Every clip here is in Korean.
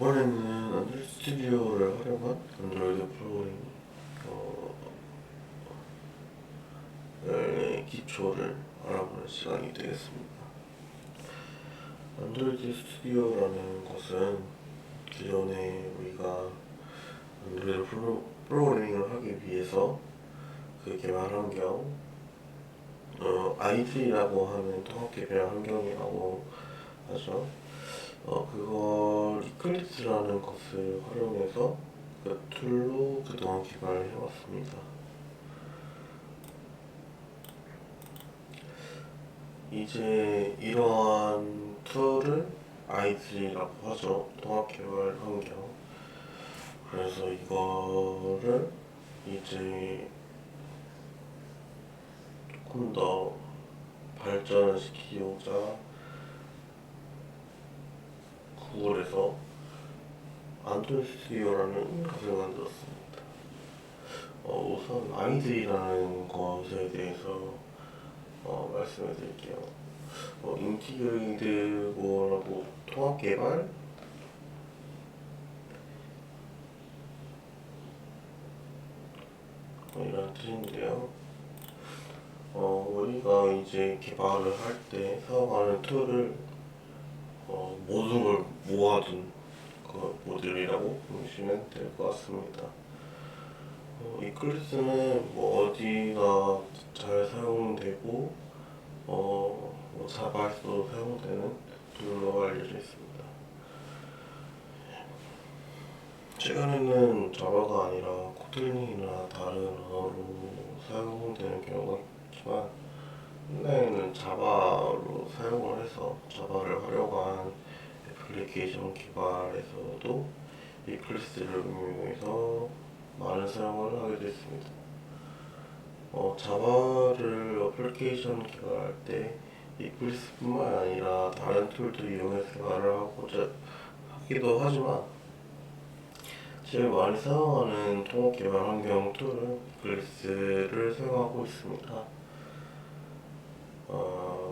이번에는 안드로이드 스튜디오를 활용한 안드로이드 프로그래밍 기초를 알아보는 시간이 되겠습니다. 안드로이드 스튜디오라는 것은 기존에 우리가 안드로이드 프로그래밍을 하기 위해서 그 개발 환경, ID라고 하는 통합 개발 환경이라고 하죠. 그걸 이클립스라는 것을 활용해서 그 툴로 그동안 개발을 해왔습니다. 이제 이러한 툴을 ID라고 하죠. 통합 개발 환경. 그래서 이거를 이제 조금 더 발전을 시키고자 구글에서 안드로이드 스튜디오라는 것을 만들었습니다. 우선 아이들이라는 것에 대해서 말씀해 드릴게요. 인티그레이드 뭐라고 통합 개발 이런 뜻인데요. 우리가 이제 개발을 할 때 사용하는 툴을 모든 걸 모아둔 그 모듈이라고 보시면 될 것 같습니다. 이클립스는 뭐 어디나 잘 사용되고 뭐 자바에서도 사용되는 툴로 알려져 있습니다. 최근에는 자바가 아니라 코틀린이나 다른 언어로 사용되는 경우가 있지만 옛날에는 자바로 사용을 해서 자바를 활용한 애플리케이션 개발에서도 이클립스를 응용해서 많은 사용을 하게 됐습니다. 자바를 애플리케이션 개발할 때 이클립스뿐만 아니라 다른 툴도 이용해서 개발을 하기도 하지만 제일 많이 사용하는 통합 개발 환경 툴은 이클립스를 사용하고 있습니다.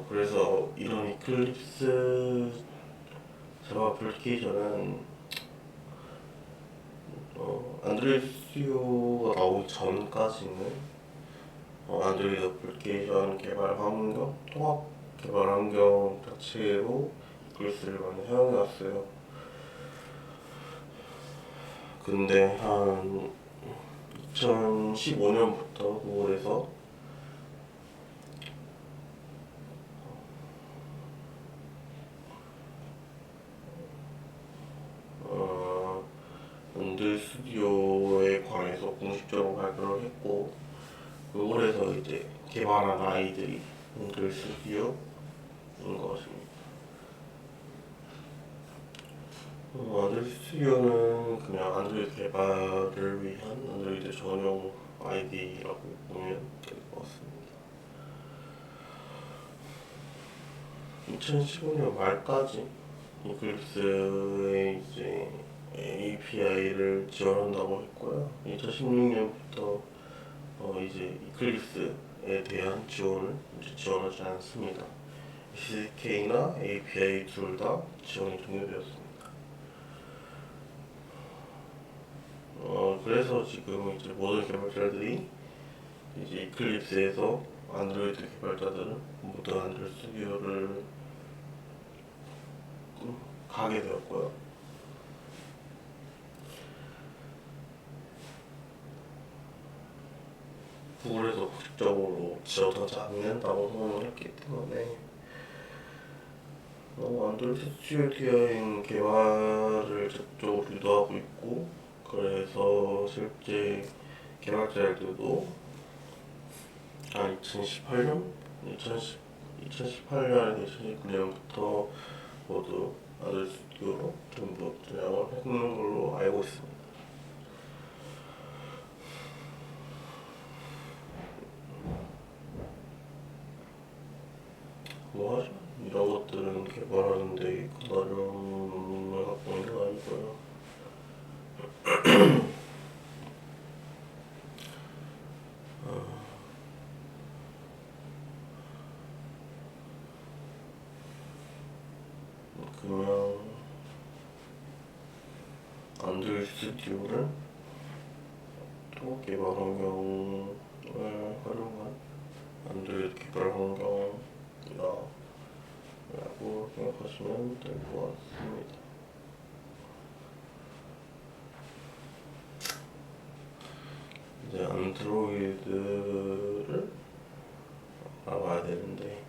그래서 이런 이클립스 자바 애플리케이션은 안드로이드 스튜디오가 나오기 전까지는 안드로이드 애플리케이션 개발 환경, 통합 개발 환경 자체로 이클립스를 많이 사용해왔어요. 근데 한 2015년부터 구글에서 안드로이드 스튜디오에 관해서 공식적으로 발표를 했고, 구글에서 이제 개발한 아이들이 안드로이드 스튜디오인 것입니다. 안드로이드 스튜디오는 그냥 안드로이드 개발을 위한 안드로이드 전용 아이디라고 보면 될 것 같습니다. 2015년 말까지 이클립스에 이제 API를 지원한다고 했고요. 2016년부터 이제 이클립스에 대한 지원을 이제 지원하지 않습니다. SDK나 API 둘 다 지원이 종료되었습니다. 그래서 지금 이제 모든 개발자들이 이제 이클립스에서 안드로이드 개발자들은 모두 안드로이드 스튜디오를 가게 되었고요. 구글에서 공식적으로 지원하지 않는다고 선언을 했기 때문에 안드로이드 스튜디오인 개발을 적극적으로 유도하고 있고, 그래서 실제 개발자들도 한 2018년, 2019년부터 모두 안드로이드 스튜디오로 전부 전향을 했는 걸로 알고 있습니다. 뭐 하죠? 이런 것들은 개발하는데 큰 어려움을 갖고 있는 거 아니고요. 그냥 안드로이드 스튜디오를 또 개발 환경을 활용한 안드로이드 개발 환경이다 라고 생각하시면 될 것 같습니다. 이제 안드로이드를 알아봐야 되는데,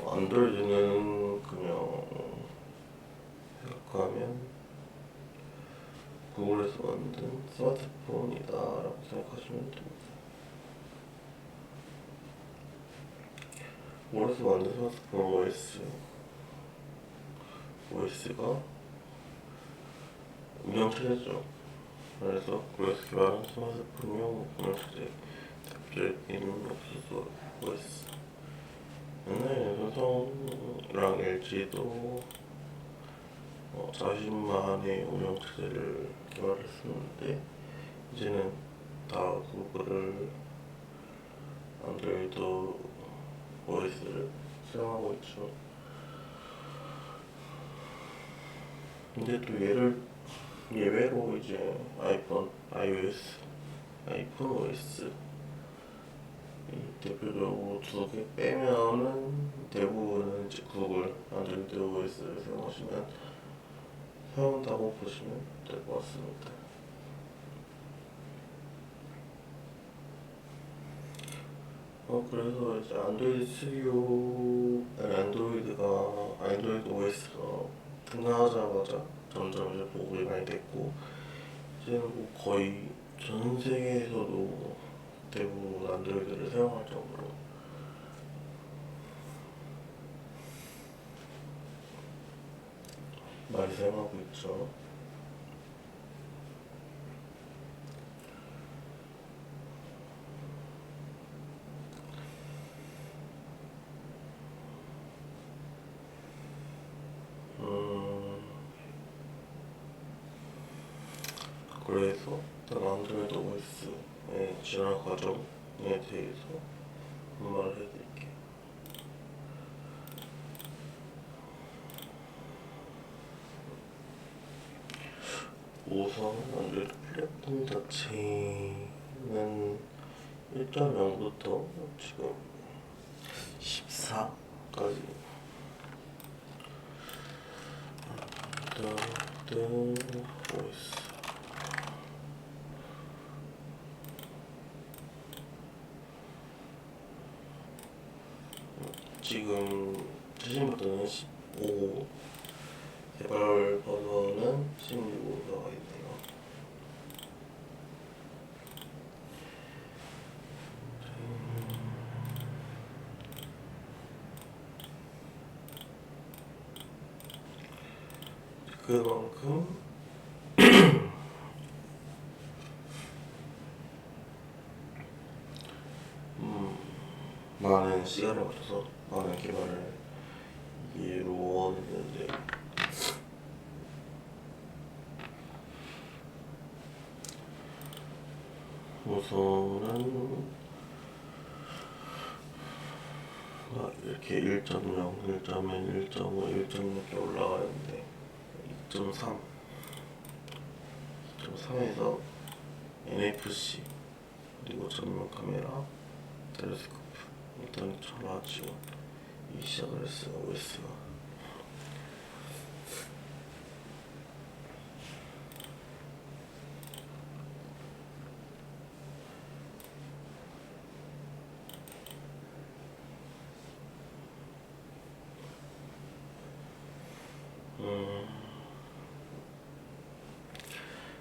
안드로이드는 그냥 생각하면 구글에서 만든 스마트폰이다 라고 생각하시면 됩니다. 구글에서 만든 스마트폰 OS가 운영체제죠. 그래서 구글에서 개발한 스마트폰용 운영체제, 특별 이름이 없어서 OS. 옛날에 삼성이랑 LG도 자신만의 운영체제를 개발했었는데, 이제는 다 구글을 안드로이드 OS를 사용하고 있죠. 근데 또 예외로 이제 iOS, 아이폰 OS 대표적으로 두 개 빼면은 대부분은 이제 구글 안드로이드 OS를 사용한다고 보시면 될 것 같습니다. 그래서 이제 안드로이드 OS가 등장하자마자 점점 이제 보급이 많이 됐고, 이제는 뭐 거의 전 세계에서도 대부분 안드로이드를 사용할 정도로 많이 사용하고 있죠. 그래서 일단 안드로이드 OS의 진화 과정에 대해서 말을 해드릴게요. 우선 안드로이드 플랫폼 자체는 1.0부터 지금 14까지 안드로이드 OS 지금 최신 버전은 15, 개발 버전은 16가 있네요. 그만큼 많은 시간을 거쳐서 많은 개발을 이루어냈는데, 우선은 이렇게 1.0, 1.1, 1.5, 1.6 이렇게 올라가는데 2.3, 2.3에서 NFC 그리고 전면 카메라, 텔레스코프, 인터넷 전화 지원 이 시작을 했어요. OS가.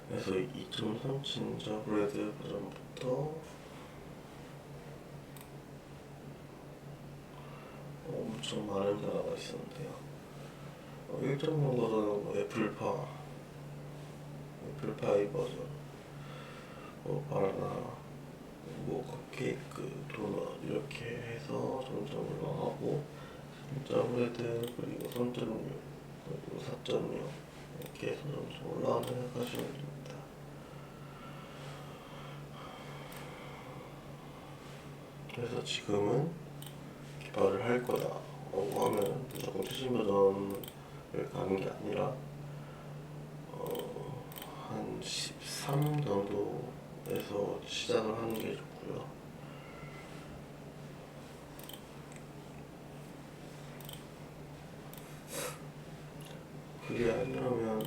그래서 2.3 진짜 브레드 버전부터 엄청 많은 변화가 있었는데요. 1.0 버전은 뭐 애플파이 버전, 바나나, 컵케이크, 도넛 이렇게 해서 점점 올라가고, 진짜 브레드 그리고 3.6 그리고 4.0 이렇게 해서 점점 올라가는 생각하시면 됩니다. 그래서 지금은 개발을 할 거다 라고 하면 무조건 최신 버전을 가는 게 아니라 한 13 정도에서 시작을 하는 게 좋고요. 그게 아니라면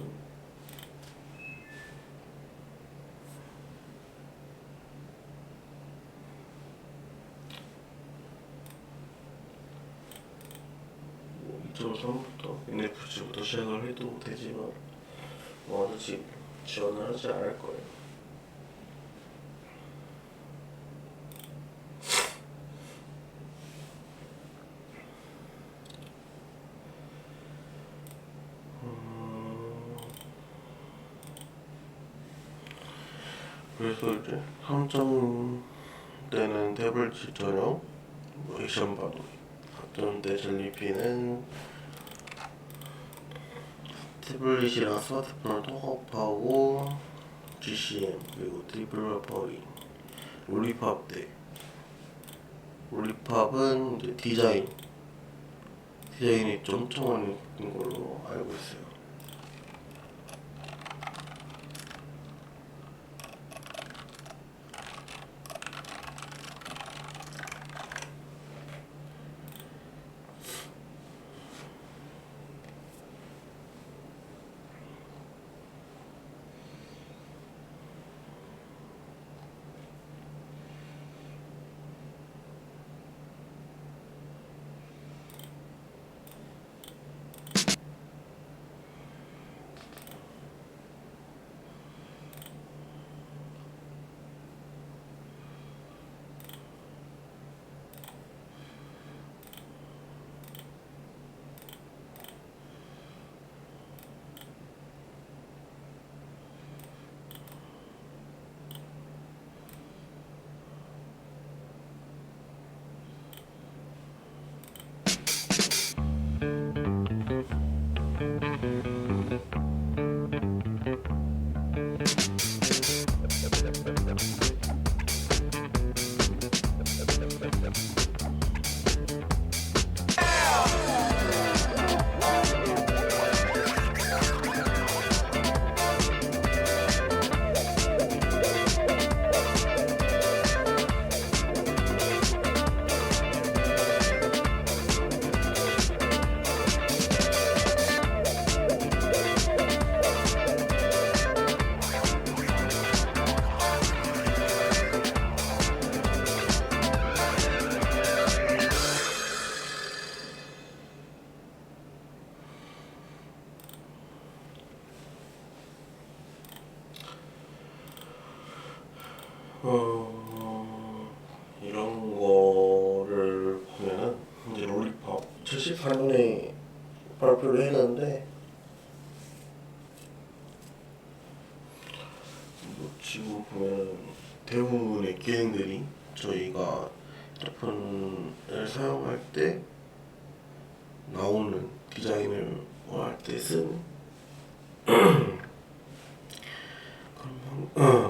뭐 2.3부터 NFC부터 시작을 해도 되지만 아직 지원을 하지 않을 거예요. 그래서 이제 3점대는 태블릿 전용 액션 바둑, 4점대 젤리핀은 태블릿이랑 스마트폰을 통합하고 GCM 그리고 디벨로퍼링, 롤리팝 대 롤리팝은 이제 디자인이 좀 엄청 많이 있는 걸로 알고 있어요. 이런 거를 보면은 이제 롤리팝 74년에 발표를 했는데 뭐 지금 보면 대부분의 기능들이 저희가 핸드폰을 사용할 때 나오는 디자인을 할 때 쓴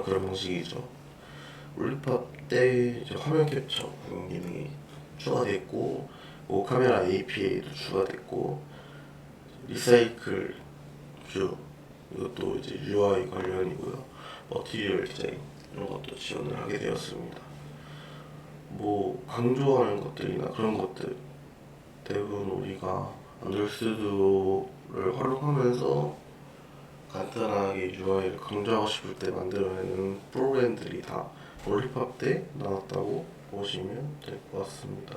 그런 방식이죠. 롤리팝 때 이제 화면 캡처 그런 기능이 추가됐고, 뭐 카메라 API도 추가됐고, 리사이클 뷰 이것도 이제 UI 관련이고요. 머티리얼 디자인 이런 것도 지원을 하게 되었습니다. 뭐 강조하는 것들이나 그런 것들 대부분 우리가 안드로이드 스튜디오를 활용하면서 간단하게 UI를 강조하고 싶을 때 만들어내는 프로그램들이 다 롤리팝 때 나왔다고 보시면 될 것 같습니다.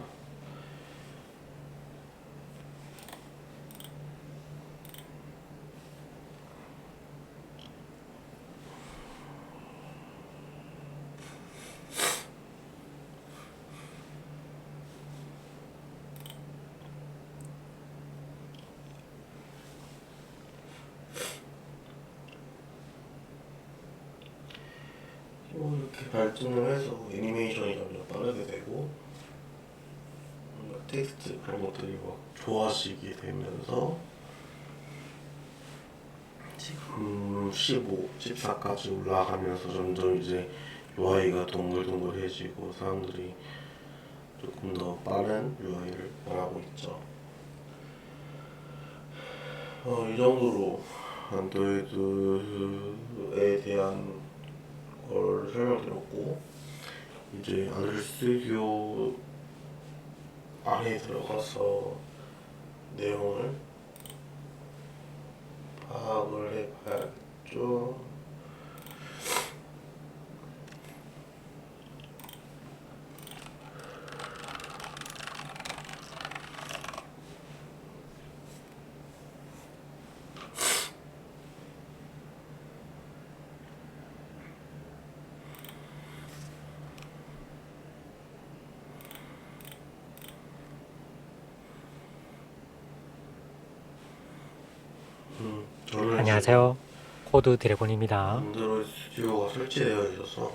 이렇게 발전을 해서 애니메이션이 점점 빠르게 되고 텍스트 그런 것들이 막 좋아지게 되면서 지금 15, 14까지 올라가면서 점점 이제 UI가 동글동글해지고 사람들이 조금 더 빠른 UI를 원하고 있죠. 이 정도로 안드로이드에 대한 걸 설명드렸고, 이제 안드로이드 스튜디오 안에 들어가서 내용을 파악을 해봐야겠죠. 저는 안녕하세요. 코드 드래곤입니다. 안드로이드 스튜디오가 설치되어 있어서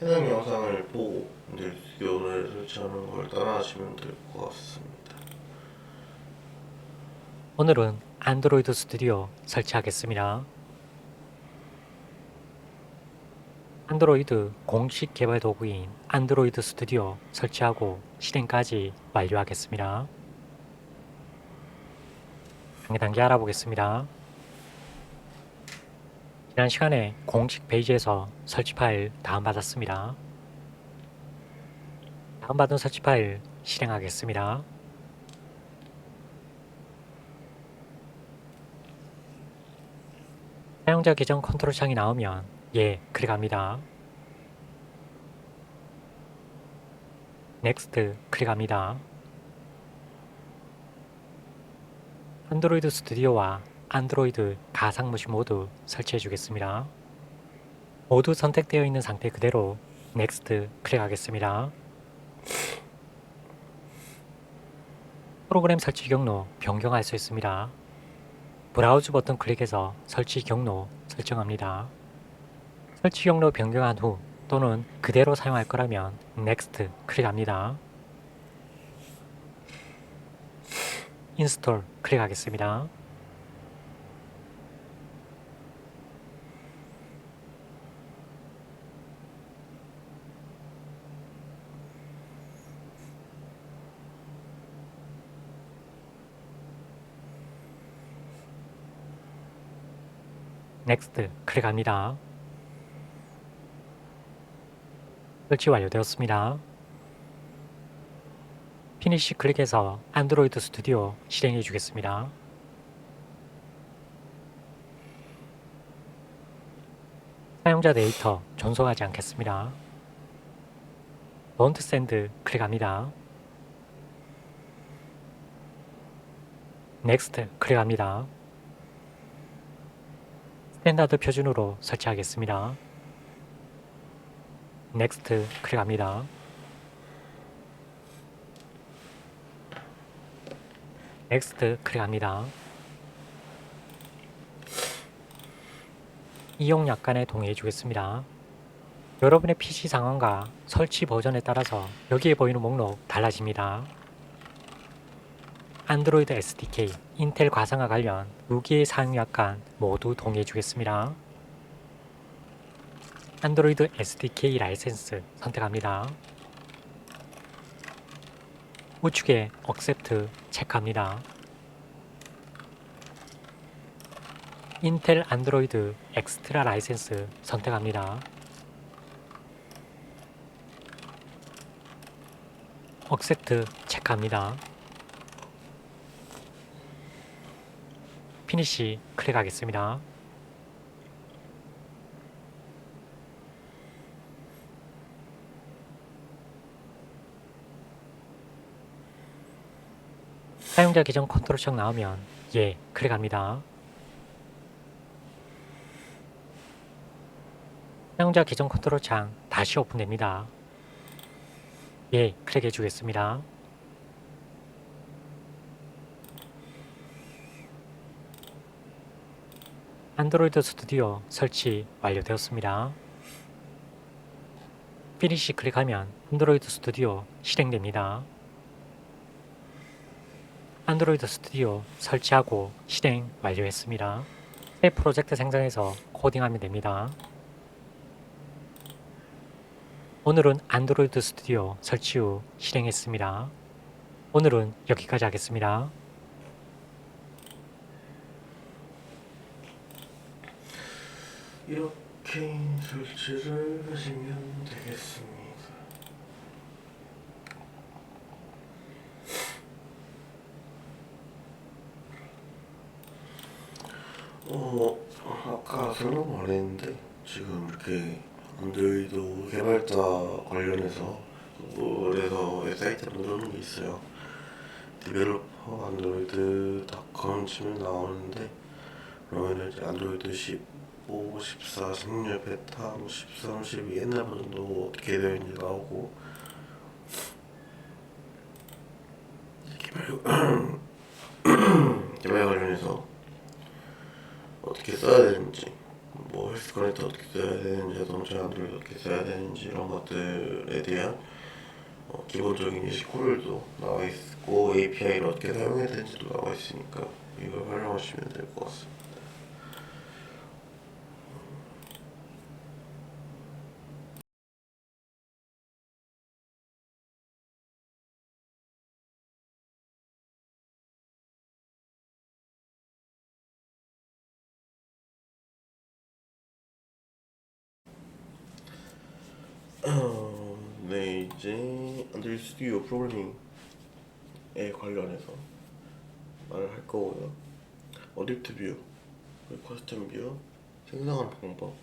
해당 영상을 보고 안드로이드 스튜디오를 설치하는 걸 따라하시면 될 것 같습니다. 오늘은 안드로이드 스튜디오 설치하겠습니다. 안드로이드 공식 개발 도구인 안드로이드 스튜디오 설치하고 실행까지 완료하겠습니다. 단계 알아보겠습니다. 지난 시간에 공식 페이지에서 설치 파일 다운받았습니다. 다운받은 설치 파일 실행하겠습니다. 사용자 계정 컨트롤 창이 나오면 예, 클릭합니다. 넥스트 클릭합니다. 안드로이드 스튜디오와 안드로이드 가상무시 모두 설치해 주겠습니다. 모두 선택되어 있는 상태 그대로 넥스트 클릭하겠습니다. 프로그램 설치 경로 변경할 수 있습니다. 브라우즈 버튼 클릭해서 설치 경로 설정합니다. 설치 경로 변경한 후 또는 그대로 사용할 거라면 넥스트 클릭합니다. 인스톨 클릭하겠습니다. 넥스트 클릭합니다. 설치 완료되었습니다. 피니시 클릭해서 안드로이드 스튜디오 실행해 주겠습니다. 사용자 데이터 전송하지 않겠습니다. Don't send 클릭합니다. Next 클릭합니다. 스탠다드 표준으로 설치하겠습니다. Next 클릭합니다. Next 클릭합니다. 이용 약관에 동의해 주겠습니다. 여러분의 PC 상황과 설치 버전에 따라서 여기에 보이는 목록 달라집니다. 안드로이드 SDK, 인텔 가상화 관련 2개의 사용 약관 모두 동의해 주겠습니다. 안드로이드 SDK 라이센스 선택합니다. 우측에 Accept 체크합니다. 인텔 안드로이드 엑스트라 라이센스 선택합니다. Accept 체크합니다. 피니시 클릭하겠습니다. 사용자 계정 컨트롤 창 나오면 예 클릭합니다. 사용자 계정 컨트롤 창 다시 오픈됩니다. 예 클릭해 주겠습니다. 안드로이드 스튜디오 설치 완료되었습니다. 피니시 클릭하면 안드로이드 스튜디오 실행됩니다. 안드로이드 스튜디오 설치하고 실행 완료했습니다. 새 프로젝트 생성해서 코딩하면 됩니다. 오늘은 안드로이드 스튜디오 설치 후 실행했습니다. 오늘은 여기까지 하겠습니다. 이렇게 설치를 하시면 되겠습니다. 아까 설명 안 했는데 지금 이렇게 안드로이드 개발자 관련해서 그래서 사이트를 만들어놓은 게 있어요. 디벨로퍼 안드로이드.com 치면 나오는데, 그러면 이제 안드로이드 15, 14, 16 베타, 13, 12 옛날 버전도 어떻게 되어 있는지 나오고, 개발 관련해서 어떻게 써야 되는지, 뭐 헬스 커넥터 어떻게 써야 되는지, 자동차 안드로이드 어떻게 써야 되는지 이런 것들에 대한 기본적인 예시 코드도 나와 있고, API를 어떻게 사용해야 되는지도 나와 있으니까 이걸 활용하시면 될 것 같습니다. 네, 이제 안드로이드 스튜디오 프로그래밍에 관련해서 말을 할 거고요. 어댑트 뷰, 그리고 커스텀 뷰, 생성하는 방법,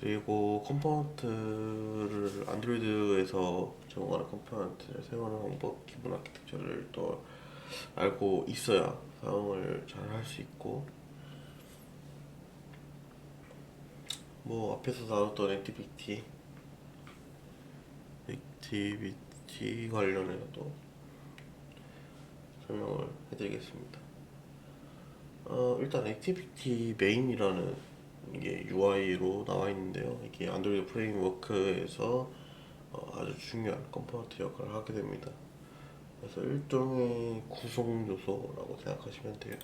그리고 컴포넌트를 안드로이드에서 제공하는 컴포넌트를 사용하는 방법, 기본 아키텍처를 또 알고 있어야 사용을 잘 할 수 있고, 뭐 앞에서 나눴던 액티비티 관련해서도 설명을 해드리겠습니다. 일단 액티비티 메인이라는 게 UI로 나와 있는데요. 이게 안드로이드 프레임워크에서 아주 중요한 컴포넌트 역할을 하게 됩니다. 그래서 일종의 구성 요소라고 생각하시면 돼요.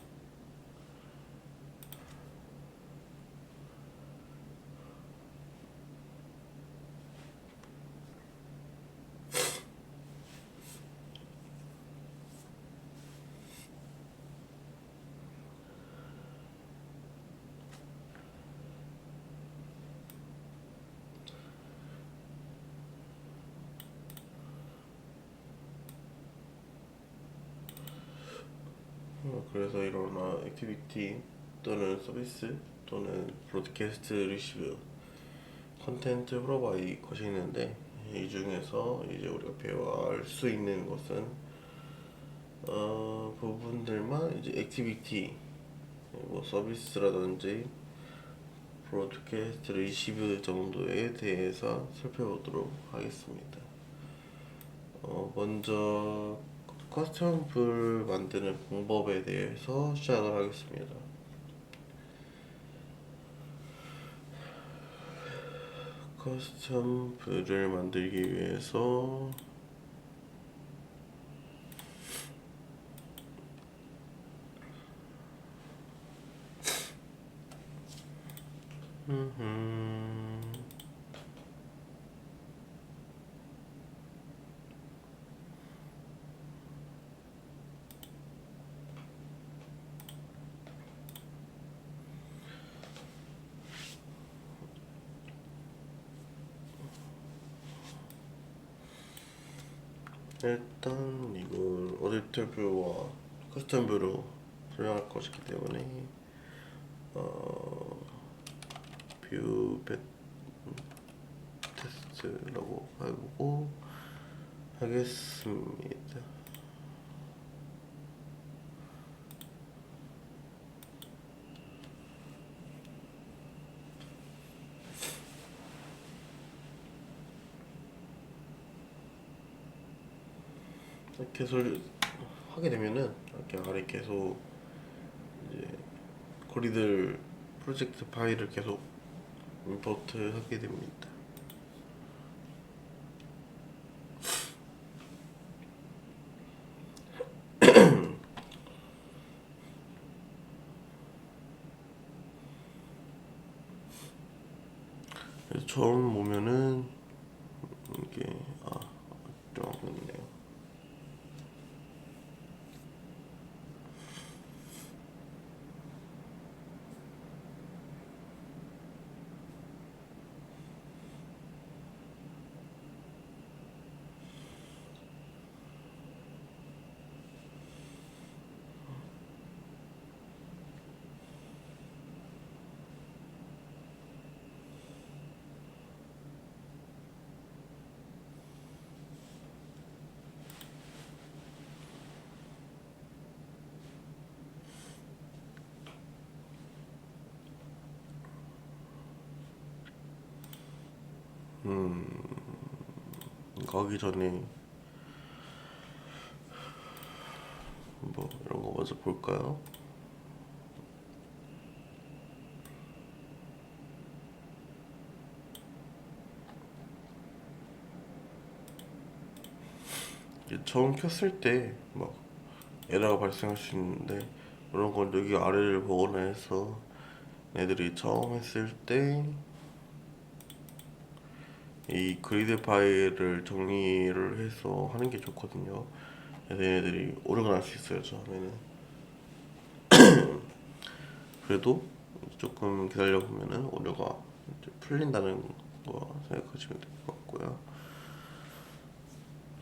그래서 이런 액티비티 또는 서비스 또는 브로드캐스트 리시브 컨텐트 프로바이 것이 있는데, 이 중에서 이제 우리가 배워할 수 있는 것은 부분들만 이제 액티비티, 뭐 서비스라든지 브로드캐스트 리시브 정도에 대해서 살펴보도록 하겠습니다. 먼저 커스텀 풀 만드는 방법에 대해서 시작을 하겠습니다. 커스텀 풀을 만들기 위해서 일단 이걸 어댑터 뷰와 커스텀 뷰로 설명할 것이기 때문에 뷰 테스트라고 하고 하겠습니다. 이렇게 하게 되면은 이렇게 아래 계속 이제 고리들 프로젝트 파일을 계속 임포트 하게 됩니다. 그래서 처음 보면은 이게 좀 어렵네요. 가기 전에 뭐 이런 거 먼저 볼까요? 이제 처음 켰을 때 막 에러가 발생할 수 있는데 그런 건 여기 아래를 보거나 해서 애들이 처음 했을 때 이 그리드 파일을 정리를 해서 하는 게 좋거든요. 그래서 얘네들이 오류가 날 수 있어요, 처음에는. 그래도 조금 기다려 보면은 오류가 이제 풀린다는 거 생각하시면 될 것 같고요.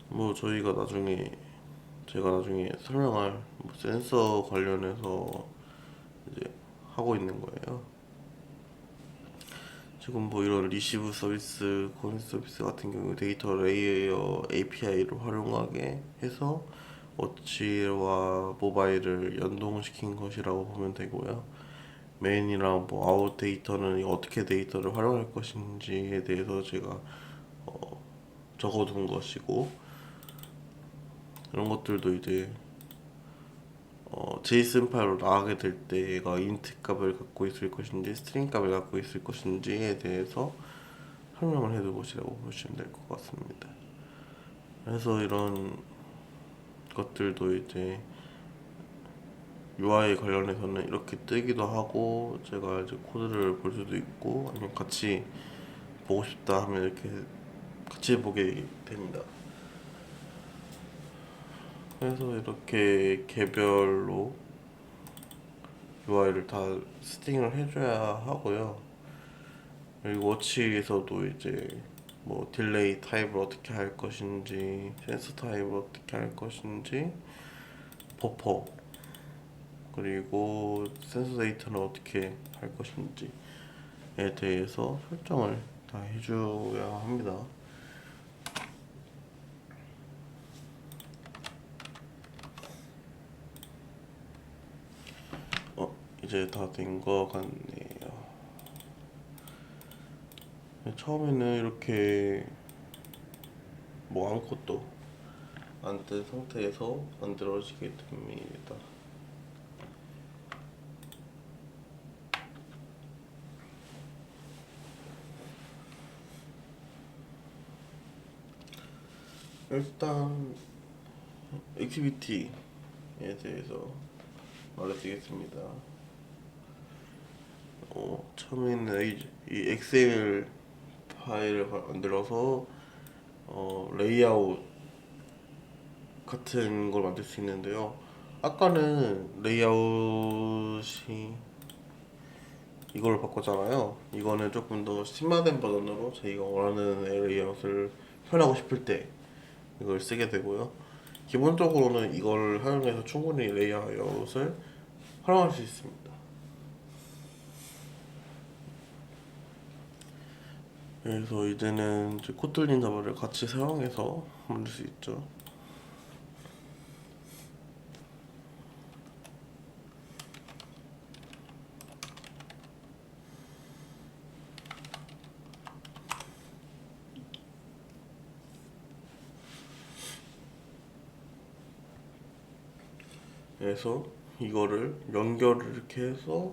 뭐 제가 나중에 설명할 뭐 센서 관련해서 이제 하고 있는 거예요. 지금 뭐 이런 리시브 서비스, 코인 서비스 같은 경우 데이터 레이어 API를 활용하게 해서 워치와 모바일을 연동시킨 것이라고 보면 되고요. 메인이랑 뭐 아웃 데이터는 어떻게 데이터를 활용할 것인지에 대해서 제가 적어둔 것이고, 이런 것들도 이제 JSON 파일로 나가게 될 때 얘가 int 값을 갖고 있을 것인지 스트링 값을 갖고 있을 것인지에 대해서 설명을 해둔 것이라고 보시면 될 것 같습니다. 그래서 이런 것들도 이제 UI 관련해서는 이렇게 뜨기도 하고, 제가 이제 코드를 볼 수도 있고, 아니면 같이 보고 싶다 하면 이렇게 같이 보게 됩니다. 그래서 이렇게 개별로 UI를 다 세팅을 해줘야 하고요. 그리고 워치에서도 이제 뭐 딜레이 타입을 어떻게 할 것인지, 센서 타입을 어떻게 할 것인지, 버퍼, 그리고 센서 데이터는 어떻게 할 것인지에 대해서 설정을 다 해줘야 합니다. 이제 다 된 거 같네요. 처음에는 이렇게 뭐 아무것도 안 뜬 상태에서 만들어지게 됩니다. 일단 액티비티에 대해서 말해드리겠습니다. 처음에는 이 엑셀 파일을 만들어서 레이아웃 같은 걸 만들 수 있는데요. 아까는 레이아웃이 이걸로 바꿨잖아요. 이거는 조금 더 심화된 버전으로 저희가 원하는 레이아웃을 표현하고 싶을 때 이걸 쓰게 되고요. 기본적으로는 이걸 활용해서 충분히 레이아웃을 활용할 수 있습니다. 그래서 이제는 이제 코틀린 자바를 같이 사용해서 만들 수 있죠. 그래서 이거를 연결을 이렇게 해서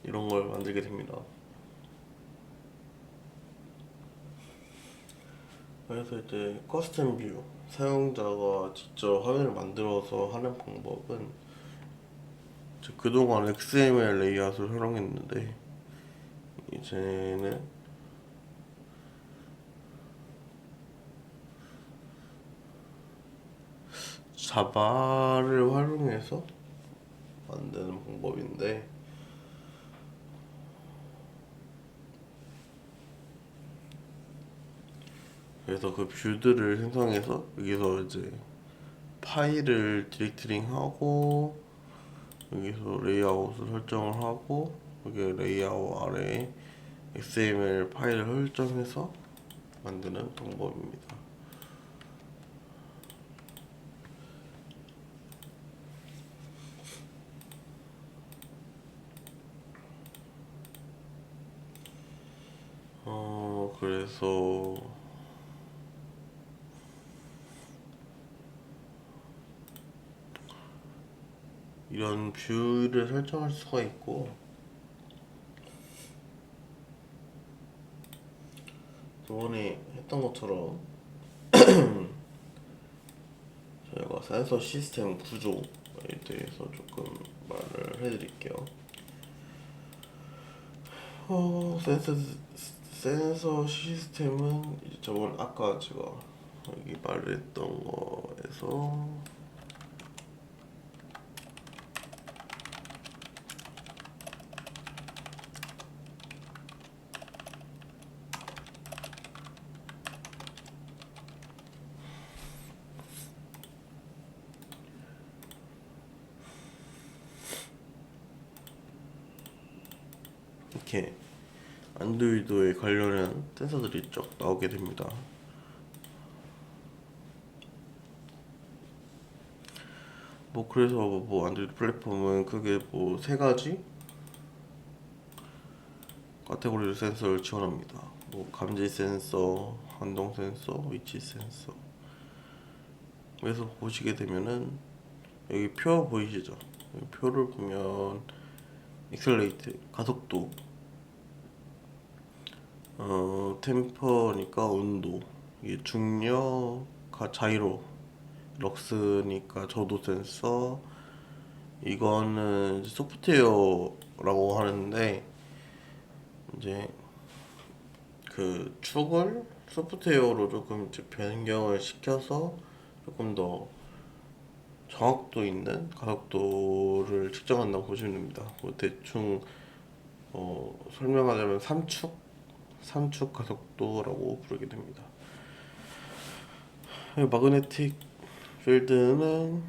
이런 걸 만들게 됩니다. 그래서 이제 커스텀 뷰, 사용자가 직접 화면을 만들어서 하는 방법은 그동안 XML 레이아웃을 활용했는데 이제는 자바를 활용해서 만드는 방법인데, 그래서 그 뷰들을 생성해서 여기서 이제 파일을 디렉트링하고 여기서 레이아웃을 설정을 하고 여기 레이아웃 아래에 XML 파일을 설정해서 만드는 방법입니다. 그래서 그래서 이런 뷰를 설정할 수가 있고, 저번에 했던 것처럼 저희가 센서 시스템 구조에 대해서 조금 말을 해드릴게요. 센서 시스템은 이제 저번 아까 제가 여기 말했던 거에서 이렇게 안드로이드에 관련한 센서들이 쭉 나오게 됩니다. 뭐 그래서 뭐 안드로이드 플랫폼은 크게 뭐 세 가지 카테고리로 센서를 지원합니다. 뭐 감지 센서, 환동 센서, 위치 센서. 그래서 보시게 되면은 여기 표 보이시죠? 여기 표를 보면 액셀레이트 가속도, 템퍼니까 온도, 이게 중력, 자이로, 럭스니까 저도 센서, 이거는 소프트웨어라고 하는데 이제 그 축을 소프트웨어로 조금 이제 변경을 시켜서 조금 더 정확도 있는 가속도를 측정한다고 보시면 됩니다. 뭐 대충 설명하자면 삼축 가속도라고 부르게 됩니다. 마그네틱 필드는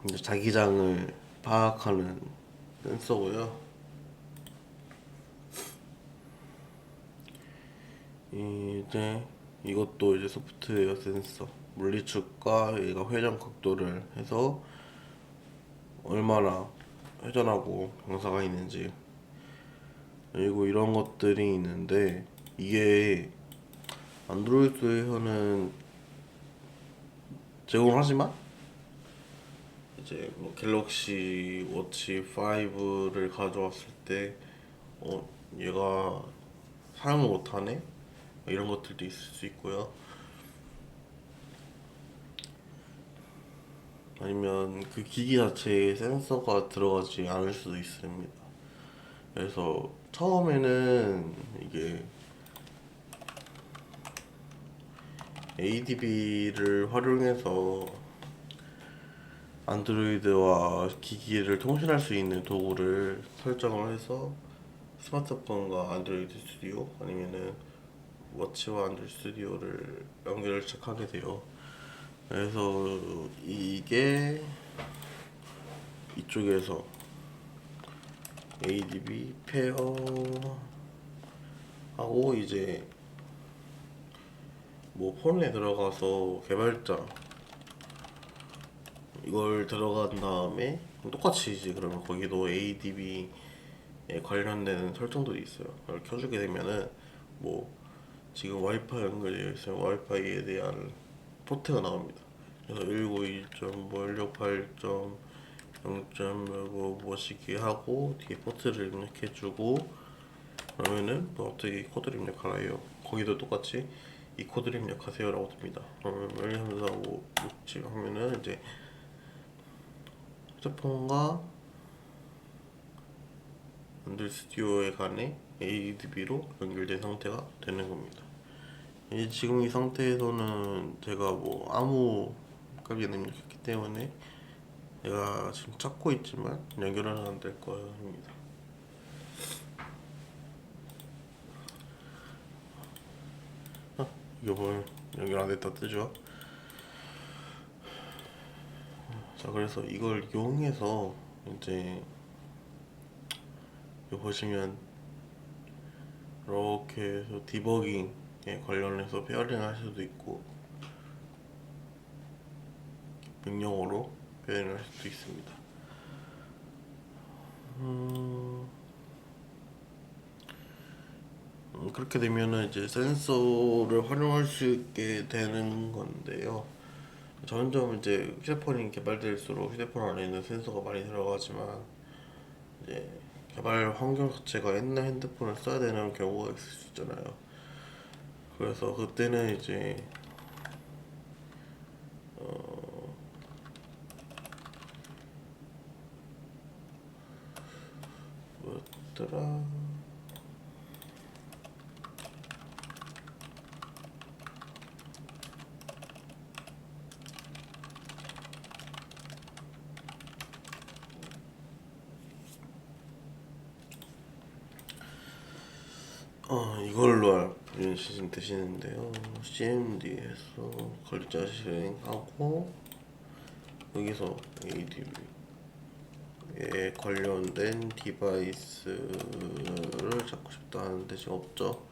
이제 자기장을 파악하는 센서고요. 이제 이것도 이제 소프트웨어 센서, 물리축과 얘가 회전 각도를 해서 얼마나 회전하고 경사가 있는지, 그리고 이런 것들이 있는데, 이게 안드로이드에서는 제공하지만 이제 뭐 갤럭시 워치 5를 가져왔을 때 얘가 사용을 못하네? 이런 것들도 있을 수 있고요. 아니면 그 기기 자체에 센서가 들어가지 않을 수도 있습니다. 그래서 처음에는 이게 ADB를 활용해서 안드로이드와 기기를 통신할 수 있는 도구를 설정을 해서 스마트폰과 안드로이드 스튜디오 아니면은 워치와 안드로이드 스튜디오를 연결을 시작하게 돼요. 그래서 이게 이쪽에서 ADB 페어 하고 이제 뭐 폰에 들어가서 개발자 이걸 들어간 다음에 똑같이 이제 그러면 거기도 ADB에 관련되는 설정들이 있어요. 그걸 켜주게 되면은 뭐 지금 와이파이 연결되어 있으면 와이파이에 대한 포트가 나옵니다. 그래서 192.168.0.뭐 뭐시기 하고 뒤에 포트를 입력해주고 그러면은 또 어떻게 코드를 입력하라 해요. 거기도 똑같이 이 코드를 입력하세요라고 듭니다. 그러면 13456 하면은 이제 휴대폰과 안드로이드 스튜디오에 간에 ADB로 연결된 상태가 되는 겁니다. 지금 이 상태에서는 제가 뭐 아무 값이나 입력했기 때문에 내가 지금 찾고 있지만 연결은 안 될 거입니다. 이거 뭘 연결 안 됐다 뜨죠? 자, 그래서 이걸 이용해서 이제 여기 보시면 이렇게 해서 디버깅에 관련해서 페어링 할 수도 있고 명령어로 페어링 할 수도 있습니다. 그렇게 되면은 이제 센서를 활용할 수 있게 되는 건데요. 점점 이제 휴대폰이 개발될수록 휴대폰 안에 있는 센서가 많이 들어가지만 이제 개발 환경 자체가 옛날 핸드폰을 써야 되는 경우가 있을 수 있잖아요. 그래서 그때는 이제 뭐였더라? 이걸로 시즌 되시는데요. CMD에서 관리자 실행하고 여기서 AD에 관련된 디바이스를 찾고 싶다 하는데 지금 없죠.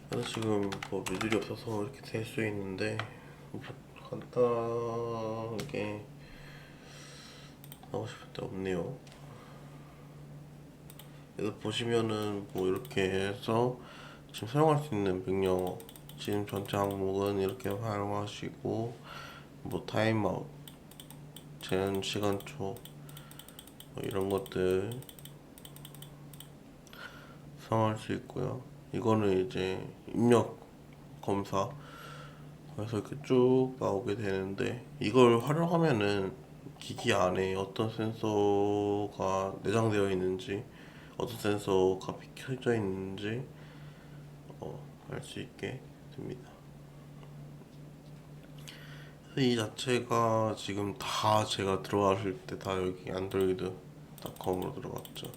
그래서 지금 뭐 뮤들이 없어서 이렇게 될 수 있는데 간단하게 하고 싶은데 없네요. 그래서 보시면은 뭐 이렇게 해서 지금 사용할 수 있는 명령 지금 전체 항목은 이렇게 활용하시고 뭐 타임아웃 제한 시간초 뭐 이런 것들 사용할 수 있고요. 이거는 이제 입력 검사 그래서 이렇게 쭉 나오게 되는데 이걸 활용하면은 기기 안에 어떤 센서가 내장되어 있는지 어떤 센서가 켜져 있는지 알 수 있게 됩니다. 그래서 이 자체가 지금 다 제가 들어갔을 때 다 여기 안드로이드닷컴으로 들어갔죠.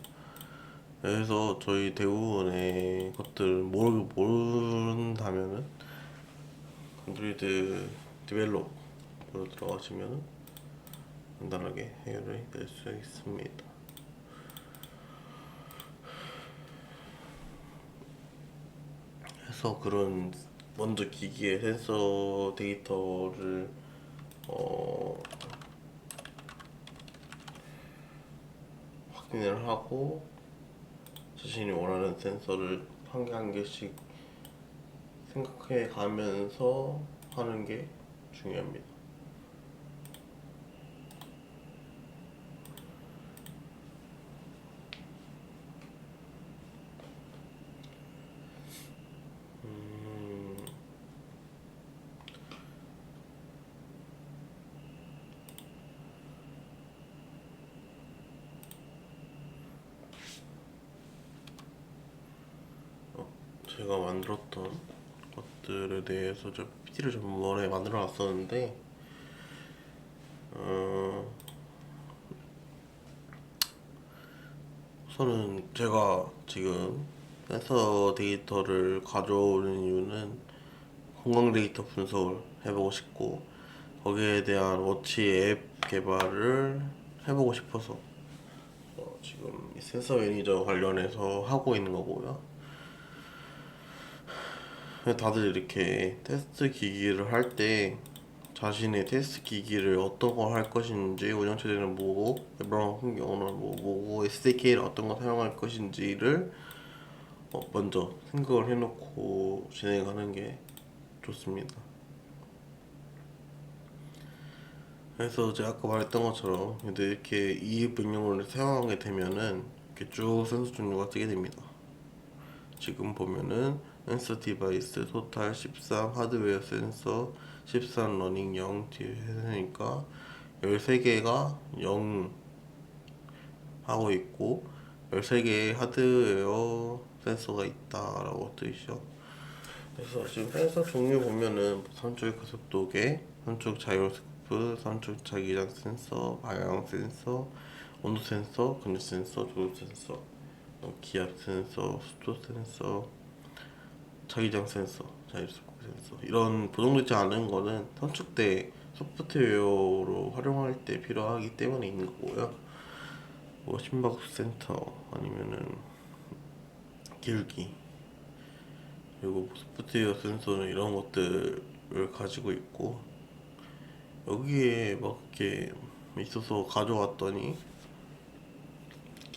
그래서 저희 대부분의 것들 모른다면은 안드로이드 디벨롭으로 들어가시면은 간단하게 해결이 될 수 있습니다. 그래서 그런 먼저 기기의 센서 데이터를 확인을 하고 자신이 원하는 센서를 한 개 한 개씩 생각해 가면서 하는 게 중요합니다. 제가 만들었던 것들에 대해서 저 PPT를 전번에 만들어 놨었는데 우선은 제가 지금 센서 데이터를 가져오는 이유는 건강 데이터 분석을 해보고 싶고 거기에 대한 워치 앱 개발을 해보고 싶어서 지금 이 센서 매니저 관련해서 하고 있는 거고요. 다들 이렇게 테스트 기기를 할 때 자신의 테스트 기기를 어떤 걸 할 것인지 운영체제는 뭐고 웹브라우저 같은 경우는 뭐고 SDK를 어떤 거 사용할 것인지를 먼저 생각을 해놓고 진행하는 게 좋습니다. 그래서 제가 아까 말했던 것처럼 근데 이렇게 이 명령어를 사용하게 되면은 이렇게 쭉 센서 종류가 뜨게 됩니다. 지금 보면은 센서 디바이스 토탈 13 하드웨어 센서 13 러닝 0 뒤에 해서니까 13개가 0 하고 있고 13개의 하드웨어 센서가 있다라고 뜨이죠. 그래서 지금 센서 종류 보면은 선축 가속도계, 선축 자이로스코프, 선축 자기장 센서, 방향 센서, 온도 센서, 근육 센서, 조도 센서, 기압 센서, 습도 센서, 자기장 센서, 자이로스코프 센서 이런 보정되지 않은 거는 선축대 소프트웨어로 활용할 때 필요하기 때문에 있는 거고요. 뭐 심박수 센터 아니면은 기울기 그리고 소프트웨어 센서는 이런 것들을 가지고 있고 여기에 막 이렇게 있어서 가져왔더니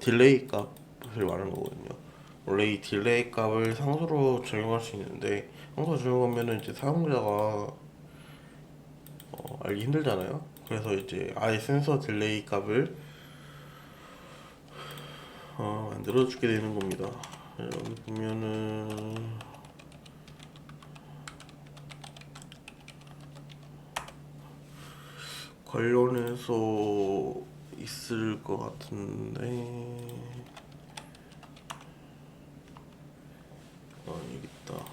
딜레이 값을 말하는 거거든요. 원래 이 딜레이 값을 상수로 적용할 수 있는데 상수로 적용하면은 이제 사용자가 알기 힘들잖아요. 그래서 이제 아예 센서 딜레이 값을 만들어주게 되는 겁니다. 여기 보면은 관련해서 있을 것 같은데 여기 있다.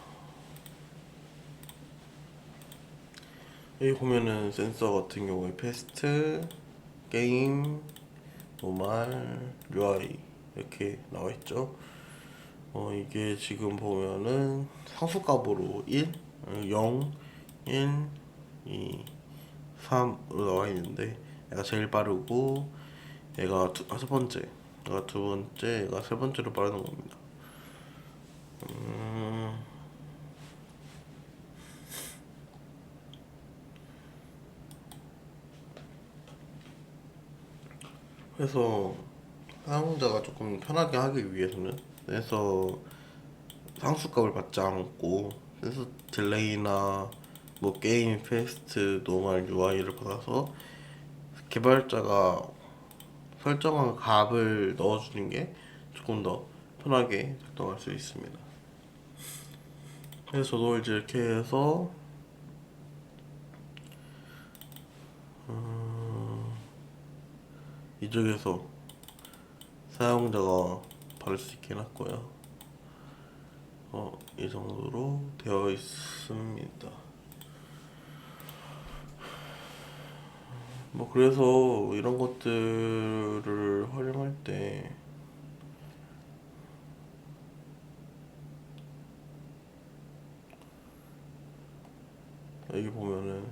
여기 보면은 센서 같은 경우에 패스트, 게임, 노말, UI 이렇게 나와 있죠. 이게 지금 보면은 상수값으로 1, 0, 1, 2, 3으로 나와 있는데 얘가 제일 빠르고 얘가 첫 번째, 얘가 두 번째, 얘가 세 번째로 빠르는 겁니다. 그래서 사용자가 조금 편하게 하기 위해서는 센서 상수값을 받지 않고 센서 딜레이나 뭐 게임, 패스트, 노멀, UI를 받아서 개발자가 설정한 값을 넣어주는 게 조금 더 편하게 작동할 수 있습니다. 그래서 저도 이제 이렇게 해서 이쪽에서 사용자가 받을 수 있게 해놨고요. 이 정도로 되어 있습니다. 뭐 그래서 이런 것들을 활용할 때 여기 보면은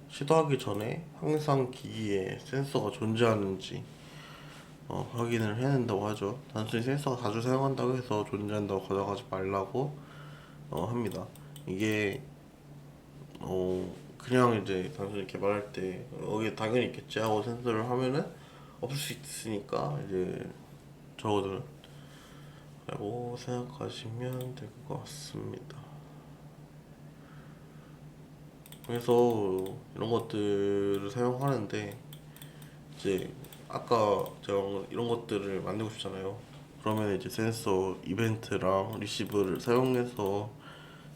시도하기 전에 항상 기기에 센서가 존재하는지 확인을 해야 된다고 하죠. 단순히 센서가 자주 사용한다고 해서 존재한다고 가져가지 말라고 합니다. 이게 그냥 이제 단순히 개발할 때 여기 당연히 있겠지 하고 센서를 하면은 없을 수 있으니까 이제 적어두는 라고 생각하시면 될 것 같습니다. 그래서 이런 것들을 사용하는데 이제 아까 제가 이런 것들을 만들고 싶잖아요. 그러면 이제 센서 이벤트랑 리시브를 사용해서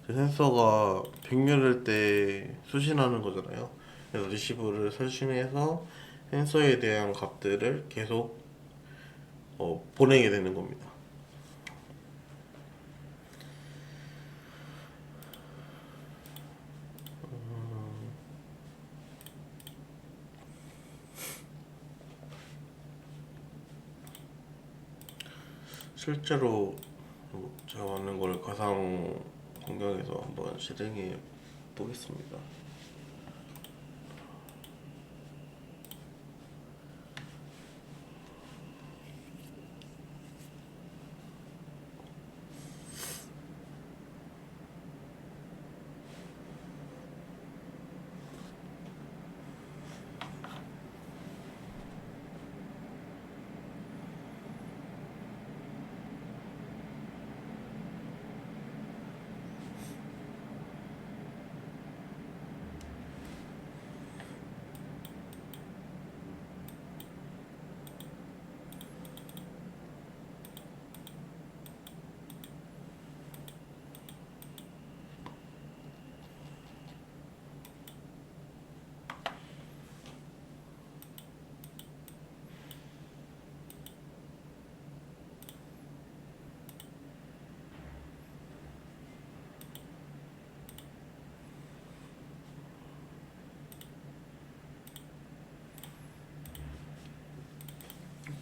센서가 병렬일 때 수신하는 거잖아요. 그래서 리시브를 수신해서 센서에 대한 값들을 계속 보내게 되는 겁니다. 실제로 제가 만든 걸 가상 환경에서 한번 실행해 보겠습니다.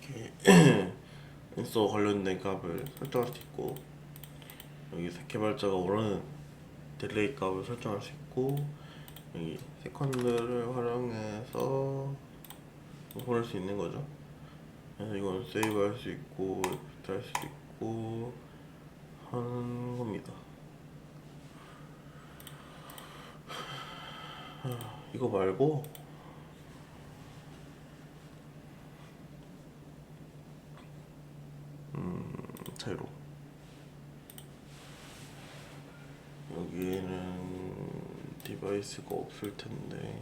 이렇게 인서 관련된 값을 설정할 수 있고 여기 개발자가 원하는 딜레이 값을 설정할 수 있고 여기 세컨드를 활용해서 보낼 수 있는 거죠. 그래서 이건 세이브 할 수 있고 리피트 할 수 있고 하는 겁니다. 이거 말고 디바이스가 없을 텐데.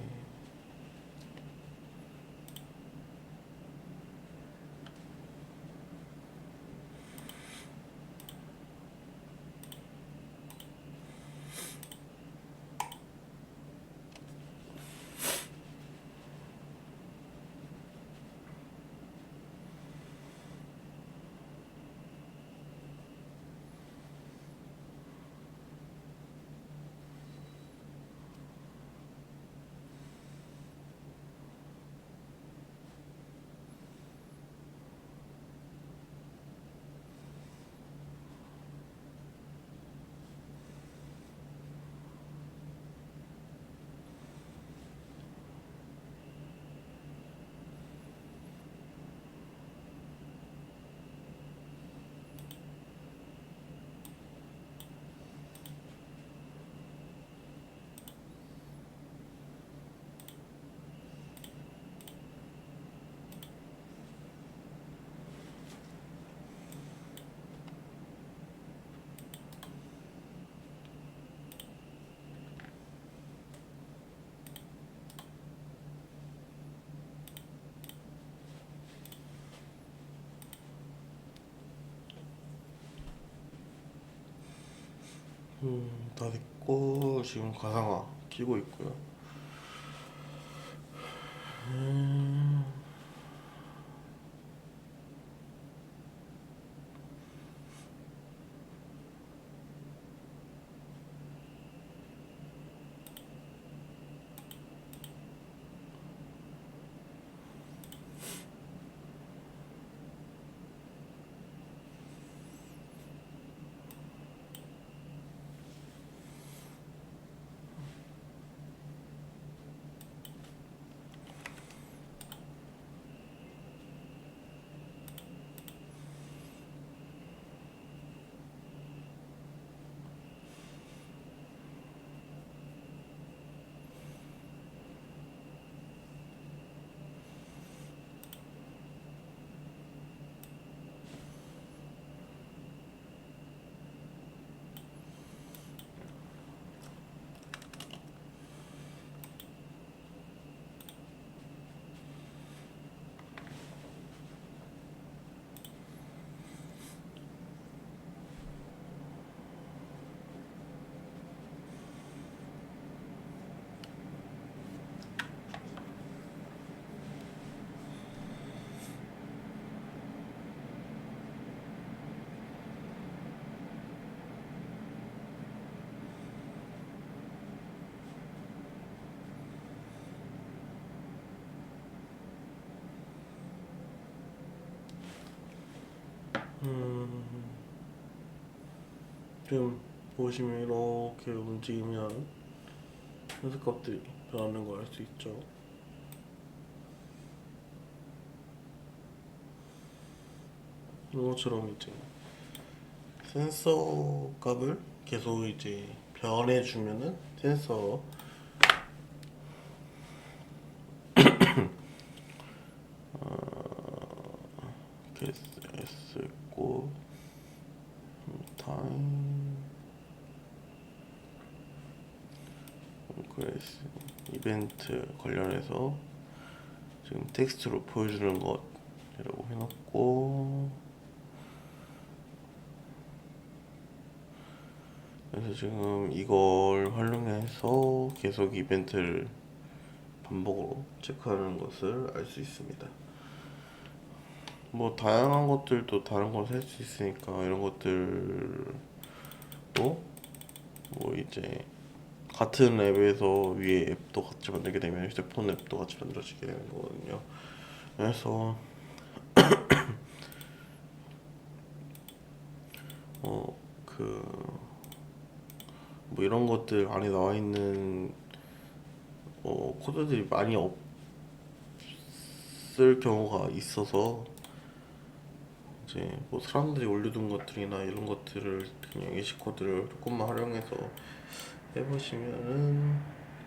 다 됐고 지금 가상화 키고 있고요. 지금 보시면 이렇게 움직이면 현색값들이 변하는 걸 알 수 있죠. 이것처럼 이제 센서 값을 계속 이제 변해주면은 센서 S 있고 타임 그래스 이벤트 관련해서 지금 텍스트로 보여주는 것이라고 해놨고, 그래서 지금 이걸 활용해서 계속 이벤트를 반복으로 체크하는 것을 알 수 있습니다. 뭐 다양한 것들도 다른 걸 살 수 있으니까 이런 것들도 뭐 이제 같은 앱에서 위에 앱도 같이 만들게 되면 휴대폰 앱도 같이 만들어지게 되는 거거든요. 그래서 뭐 이런 것들 안에 나와 있는 코드들이 많이 없을 경우가 있어서 이제 뭐 사람들이 올려둔 것들이나 이런 것들을 그냥 예시 코드를 조금만 활용해서 해보시면은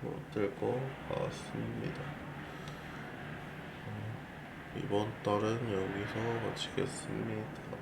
뭐 될 것 같습니다. 이번 달은 여기서 마치겠습니다.